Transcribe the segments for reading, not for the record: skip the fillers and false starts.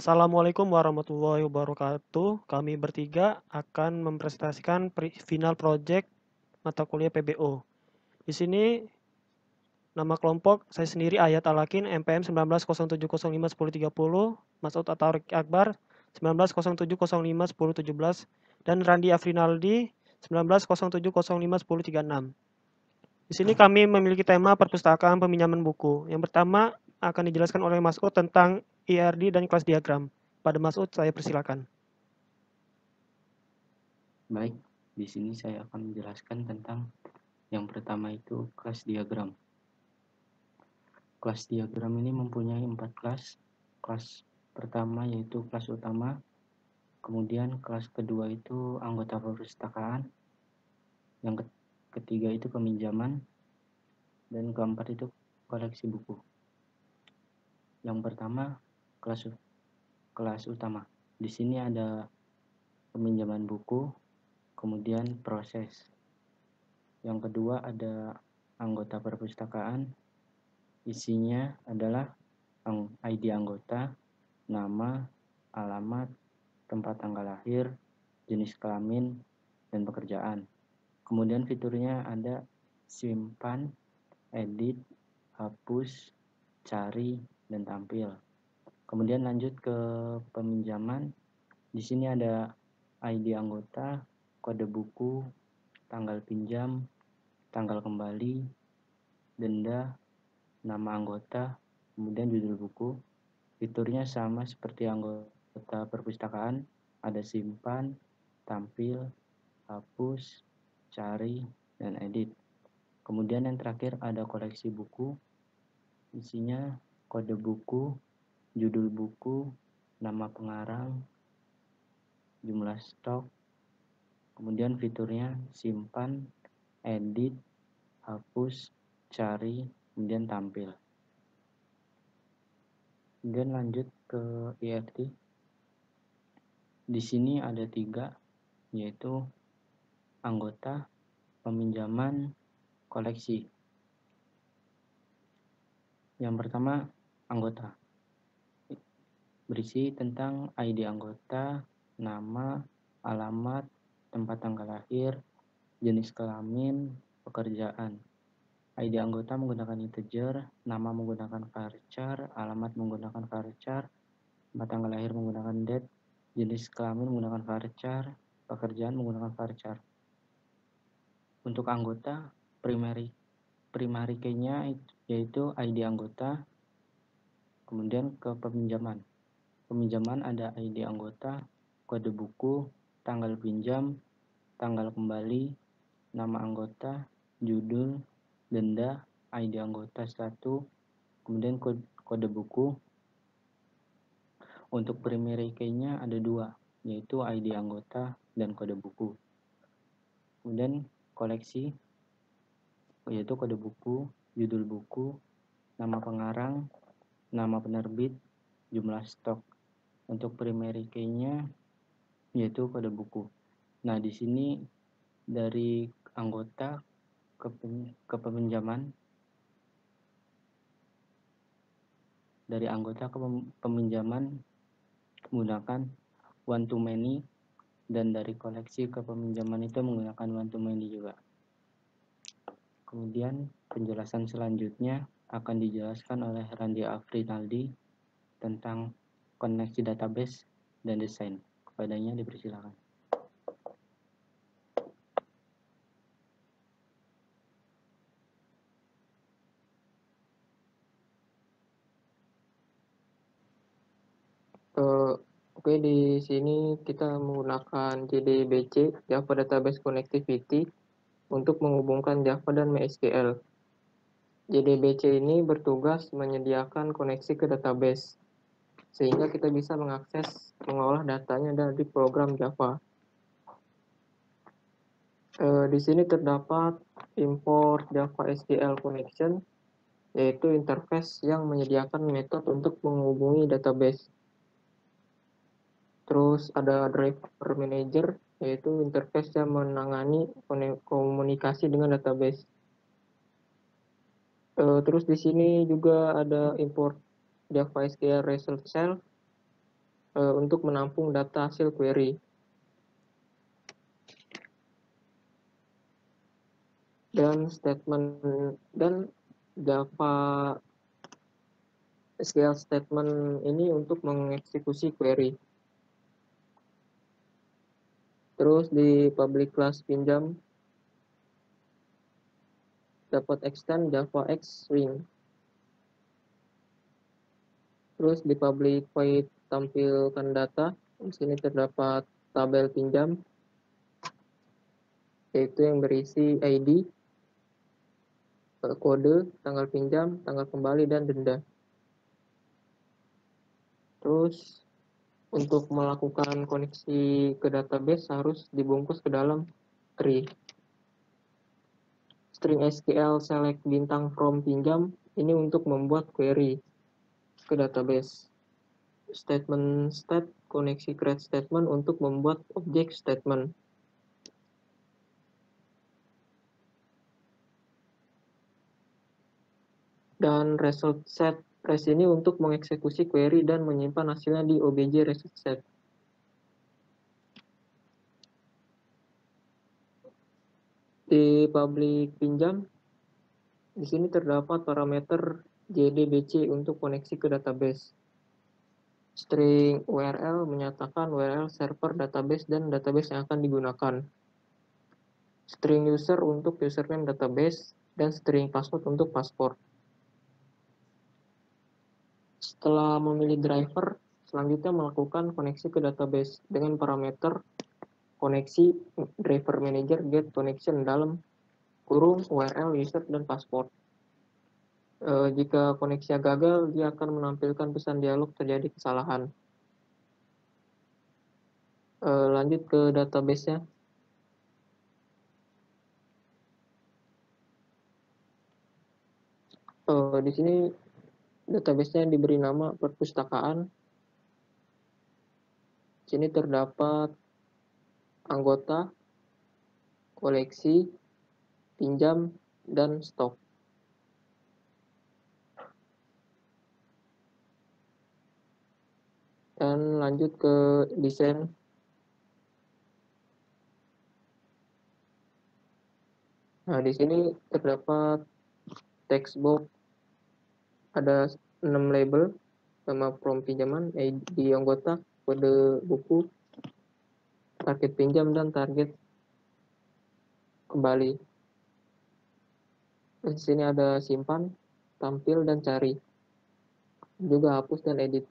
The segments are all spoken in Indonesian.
Assalamualaikum warahmatullahi wabarakatuh. Kami bertiga akan mempresentasikan final project mata kuliah PBO. Di sini nama kelompok saya sendiri Ayat Alakin MPM 1907051030, Masud Atarik Akbar 1907051017 dan Randi Afrinaldi 1907051036. Di sini kami memiliki tema perpustakaan peminjaman buku. Yang pertama akan dijelaskan oleh Mas Ud tentang IRD dan kelas diagram. Pada Mas Ud, saya persilakan. Baik, di sini saya akan menjelaskan tentang yang pertama itu kelas diagram. Kelas diagram ini mempunyai 4 kelas. Kelas pertama yaitu kelas utama, kemudian kelas kedua itu anggota perpustakaan, yang ketiga itu peminjaman, dan keempat itu koleksi buku. Yang pertama kelas utama. Di sini ada peminjaman buku, kemudian proses. Yang kedua ada anggota perpustakaan, isinya adalah ID anggota, nama, alamat, tempat tanggal lahir, jenis kelamin, dan pekerjaan. Kemudian fiturnya ada simpan, edit, hapus, cari, dan tampil. Kemudian lanjut ke peminjaman. Di sini ada ID anggota, kode buku, tanggal pinjam, tanggal kembali, denda, nama anggota, kemudian judul buku. Fiturnya sama seperti anggota perpustakaan, ada simpan, tampil, hapus, cari, dan edit. Kemudian yang terakhir ada koleksi buku, isinya kode buku, judul buku, nama pengarang, jumlah stok, kemudian fiturnya simpan, edit, hapus, cari, kemudian tampil. Kemudian lanjut ke IRT. Di sini ada 3, yaitu anggota, peminjaman, koleksi. Yang pertama, anggota. Berisi tentang ID anggota, nama, alamat, tempat tanggal lahir, jenis kelamin, pekerjaan. ID anggota menggunakan integer, nama menggunakan varchar, alamat menggunakan varchar, tempat tanggal lahir menggunakan date, jenis kelamin menggunakan varchar, pekerjaan menggunakan varchar. Untuk anggota, primary key-nya yaitu ID anggota. Kemudian ke peminjaman. Peminjaman ada ID anggota, kode buku, tanggal pinjam, tanggal kembali, nama anggota, judul, denda, ID anggota 1, kemudian kode buku. Untuk primary key-nya ada 2, yaitu ID anggota dan kode buku. Kemudian koleksi, yaitu kode buku, judul buku, nama pengarang, nama penerbit, jumlah stok. Untuk primary key-nya yaitu kode buku. Nah, di sini dari anggota ke peminjaman, dari anggota ke peminjaman menggunakan one to many, dan dari koleksi ke peminjaman itu menggunakan one to many juga. Kemudian penjelasan selanjutnya akan dijelaskan oleh Randi Afrinaldi tentang koneksi database dan desain. Kepadanya dipersilakan. Oke, di sini kita menggunakan JDBC, Java Database Connectivity, untuk menghubungkan Java dan MySQL. JDBC ini bertugas menyediakan koneksi ke database, sehingga kita bisa mengakses mengolah datanya dari program Java. Di sini terdapat import Java SQL connection, yaitu interface yang menyediakan metode untuk menghubungi database. Terus ada driver manager, yaitu interface yang menangani komunikasi dengan database. Terus di sini juga ada import Java SQL Result Cell, untuk menampung data hasil query. Dan Java SQL statement ini untuk mengeksekusi query. Terus di public class pinjam dapat extend JavaX Swing. Terus di public void tampilkan data. Di sini terdapat tabel pinjam, yaitu yang berisi ID, kode, tanggal pinjam, tanggal kembali, dan denda. Terus untuk melakukan koneksi ke database harus dibungkus ke dalam tree. String SQL select bintang from pinjam ini untuk membuat query ke database. Statement state koneksi create statement untuk membuat object statement. Dan result set res ini untuk mengeksekusi query dan menyimpan hasilnya di obj result set. Di public pinjam, di sini terdapat parameter JDBC untuk koneksi ke database. String URL menyatakan URL server database dan database yang akan digunakan. String user untuk username database dan string password untuk password. Setelah memilih driver, selanjutnya melakukan koneksi ke database dengan parameter koneksi driver manager get connection dalam kurung URL user dan password. Jika koneksinya gagal, dia akan menampilkan pesan dialog terjadi kesalahan. Lanjut ke database-nya. Di sini database-nya diberi nama perpustakaan. Di sini terdapat anggota, koleksi, pinjam, dan stok. Dan lanjut ke desain. Nah, di sini terdapat text box, ada 6 label, nama from pinjaman, ID anggota, kode buku, target pinjam, dan target kembali. Di sini ada simpan, tampil, dan cari. Juga hapus dan edit.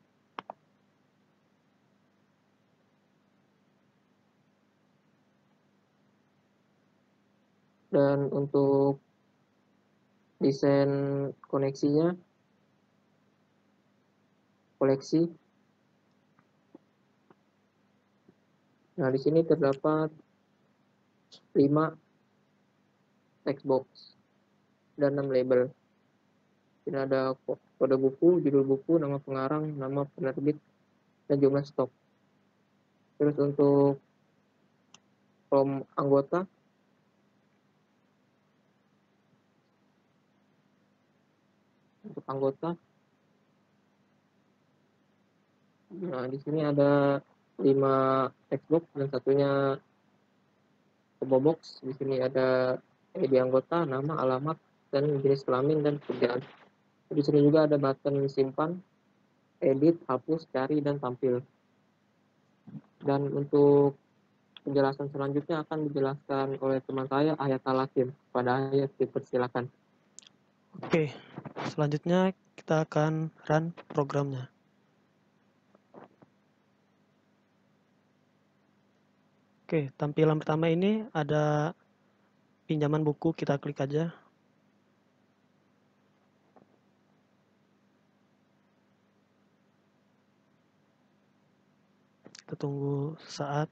Dan untuk desain koneksinya, koleksi. Nah, di sini terdapat 5 text box dan 6 label. Ini ada kode buku, judul buku, nama pengarang, nama penerbit, dan jumlah stok. Terus untuk from anggota, nah di sini ada 5 text box dan satunya combo box. Di sini ada ID anggota, nama, alamat, dan jenis kelamin dan pekerjaan. Di sini juga ada button simpan, edit, hapus, cari, dan tampil. Dan untuk penjelasan selanjutnya akan dijelaskan oleh teman saya, Hayat Al-Hakim. Pada Hayat, dipersilakan. Oke, selanjutnya kita akan run programnya. Oke, tampilan pertama ini ada pinjaman buku, kita klik aja. Kita tunggu saat.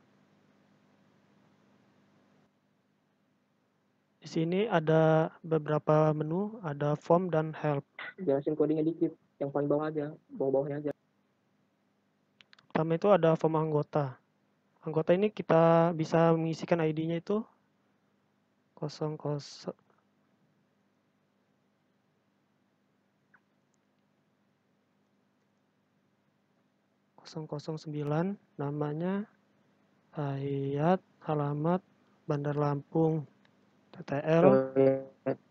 Di sini ada beberapa menu, ada form dan help. Jelasin codingnya dikit, yang paling bawah aja, bawah-bawahnya aja. Pertama itu ada form anggota. Anggota ini kita bisa mengisikan ID-nya itu 00. 009, namanya Hayat, alamat Bandar Lampung, TTL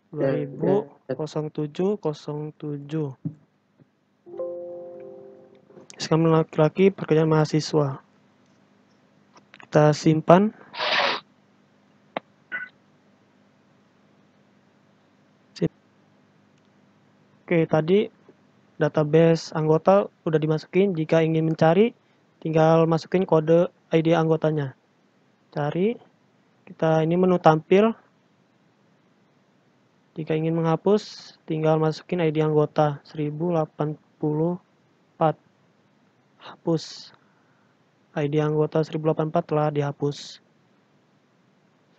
200707. Skema laki-laki pekerjaan mahasiswa. Kita simpan. Oke, tadi database anggota udah dimasukin. Jika ingin mencari, tinggal masukin kode ID anggotanya. Cari. Kita ini menu tampil. Jika ingin menghapus, tinggal masukin ID anggota 1084. Hapus. ID anggota 1084 telah dihapus.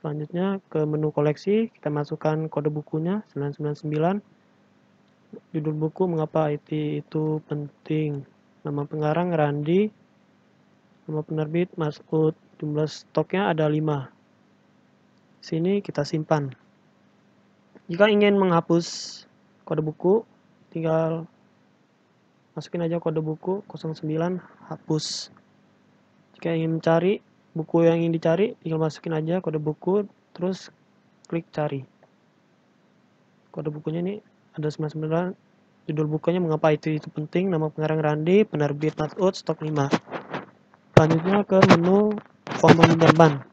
Selanjutnya ke menu koleksi, kita masukkan kode bukunya 999. Judul buku mengapa IT itu penting. Nama pengarang Randi. Nama penerbit Mas'ud. Jumlah stoknya ada 5. Sini kita simpan. Jika ingin menghapus kode buku, tinggal masukin aja kode buku 09, hapus. Jika ingin mencari buku yang ingin dicari, tinggal masukin aja kode buku, terus klik cari. Kode bukunya ini ada 99, judul bukunya mengapa itu penting, nama pengarang Randi, penerbit Mas'ud, stok 5. Selanjutnya ke menu form peminjaman.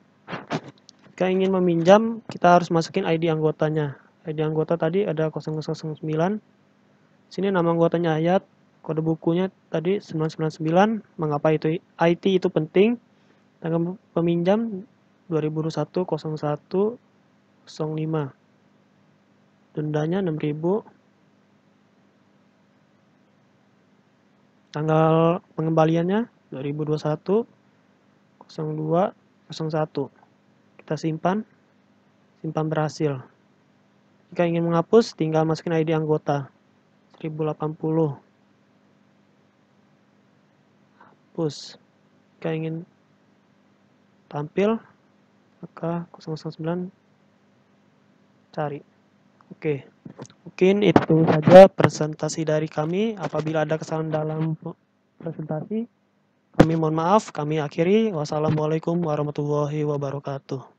Jika ingin meminjam, kita harus masukin ID anggotanya. ID anggota tadi ada 009. Sini nama anggotanya Hayat, kode bukunya tadi 999, mengapa itu IT itu penting. Tanggal peminjam 2021-01-05. Dendanya 6.000. Tanggal pengembaliannya 2021-02-01. Kita simpan. Simpan berhasil. Jika ingin menghapus, tinggal masukin ID anggota 1080. Hapus. Jika ingin tampil, maka 009 cari. Oke, mungkin itu saja presentasi dari kami. Apabila ada kesalahan dalam presentasi, kami mohon maaf. Kami akhiri. Wassalamualaikum warahmatullahi wabarakatuh.